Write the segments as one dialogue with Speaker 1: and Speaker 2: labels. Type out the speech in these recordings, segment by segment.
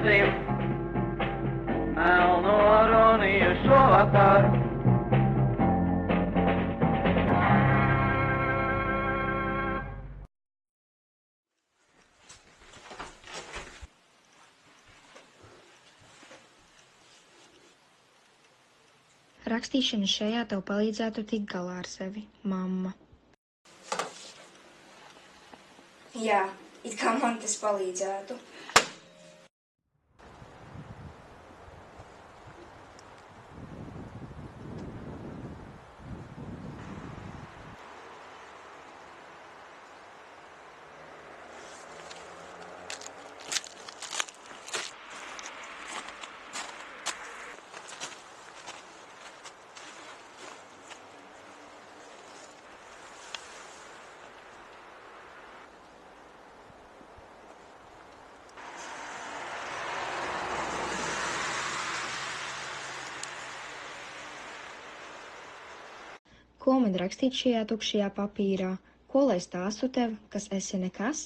Speaker 1: acīm, melnu aroniju šovakar.
Speaker 2: Rakstīšana šajā tev palīdzētu tikt galā ar sevi, mamma.
Speaker 3: Jā, it kā man tas palīdzētu.
Speaker 2: Ko man rakstīt šajā tukšajā papīrā? Ko lai stāstu tev, kas esi nekas?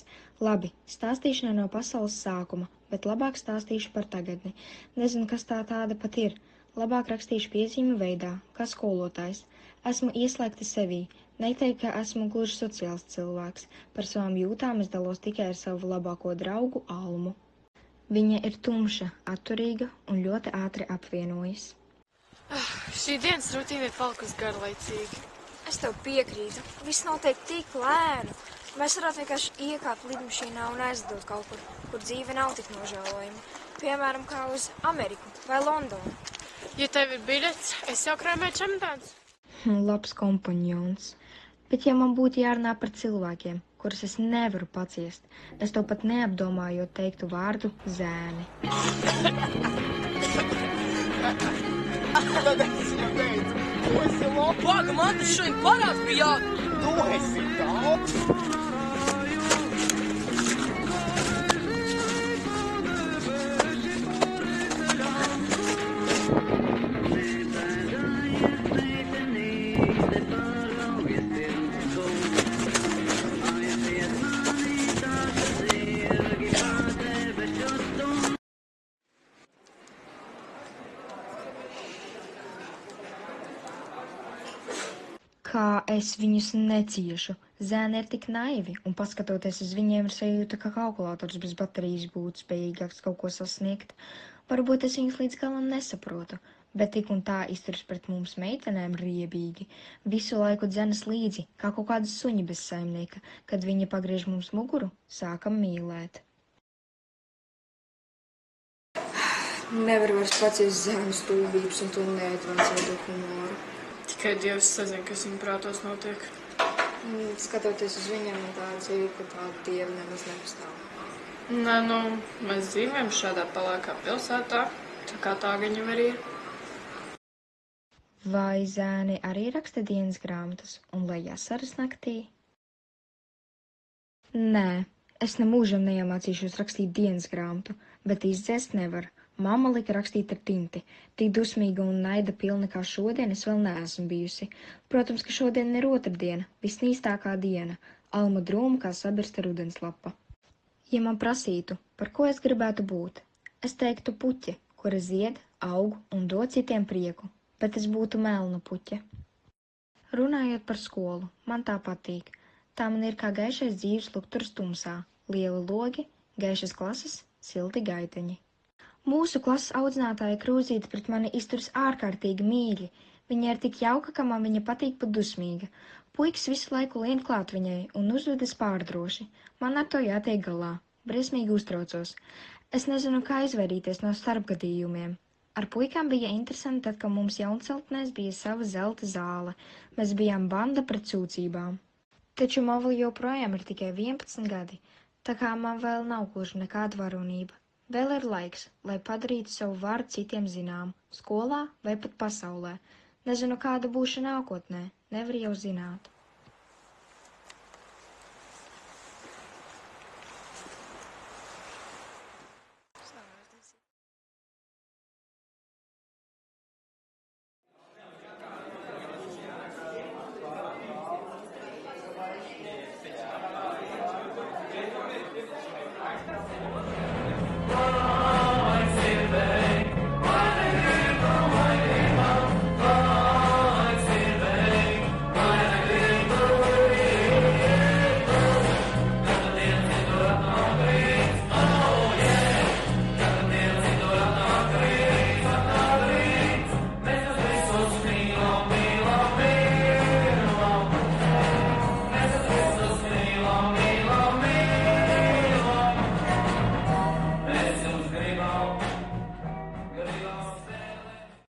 Speaker 2: Labi, stāstīšana no pasaules sākuma, bet labāk stāstīšu par tagadni. Nezinu, kas tā tāda pat ir. Labāk rakstīšu piezīmju veidā, kā skolotājs. Esmu ieslēgta sevī. Neteiktu, ka esmu gluži sociāls cilvēks. Par savām jūtām es dalos tikai ar savu labāko draugu Almu. Viņa ir tumša, atturīga un ļoti ātri apvienojas.
Speaker 4: Šī dienas rutīna ir palikusi garlaicīga.
Speaker 3: Es tev piekrītu. Viss notiek tik lēnu. Mēs varētu vienkārši iekāpt lidmašīnā un aizdot kaut kur, kur dzīve nav tik nožēlojama. Piemēram, kā uz Ameriku vai Londonu.
Speaker 4: Ja tev ir biļets, es jau krāmēju čemodāns.
Speaker 2: Labs kompanjons. Bet ja man būtu jārunā par cilvēkiem, kurus es nevaru paciest, es to pat neapdomājot teiktu vārdu zēni.
Speaker 5: Tu esi labāka, man tas šodien parāds bija tu esi daudz.
Speaker 2: Kā es viņus neciešu. Zēni ir tik naivi, un paskatoties uz viņiem ir sajūta, ka kalkulators bez baterijas būtu spējīgāks kaut ko sasniegt. Varbūt es viņus līdz galam nesaprotu, bet tik un tā izturas pret mums meitenēm riebīgi. Visu laiku dzenas līdzi, kā kaut kāda suņa bez saimnieka. Kad viņa pagriež mums muguru, sākam mīlēt.
Speaker 3: Nevar vairs paciest zēnu stulbības un to neadvancēto humoru.
Speaker 4: Tikai Dievs sazina, kas viņa prātos notiek.
Speaker 3: Skatoties uz viņiem, man tāda sajūta, ka tāda dieva nemaz nepastāv.
Speaker 4: Nē, mēs dzīvojam šādā palākā pilsētā, tā kā tā viņa arī ir.
Speaker 2: Vai zēni arī raksta dienas grāmatas un lai asaras naktī? Nē, es nemūžam neiemācīšos rakstīt dienas grāmatu, bet izdzēst nevar. Mamma lika rakstīt ar tinti. Tik dusmīga un naida pilna kā šodien es vēl neesmu bijusi. Protams, ka šodien ir otrdiena, visnīstākā diena. Alma drūma kā sabirsta rudenslapa. Ja man prasītu, par ko es gribētu būt, es teiktu puķe, kura zied, aug un dod citiem prieku, bet es būtu melna puķe. Runājot par skolu, man tā patīk. Tā man ir kā gaišais dzīves lukturs tumsā. Lieli logi, gaišas klases, silti gaiteņi. Mūsu klases audzinātāja Krūzīte pret mani izturas ārkārtīgi mīļi. Viņa ir tik jauka, ka man viņa patīk pat dusmīga. Puikas visu laiku lien klāt viņai un uzvedas pārdroši. Man ar to jātiek galā. Briesmīgi uztraucos. Es nezinu, kā izvairīties no starpgadījumiem. Ar puikām bija interesanti tad, ka mums Jaunceltnēs bija sava zelta zāle. Mēs bijām banda pret sūdzībām. Taču man vēl joprojām ir tikai 11 gadi, tā kā man vēl nav gluži nekāda varonība. Vēl ir laiks, lai padarītu savu varu citiem zinām, skolā vai pat pasaulē. Nezinu, kāda būšu nākotnē, nevar jau zināt.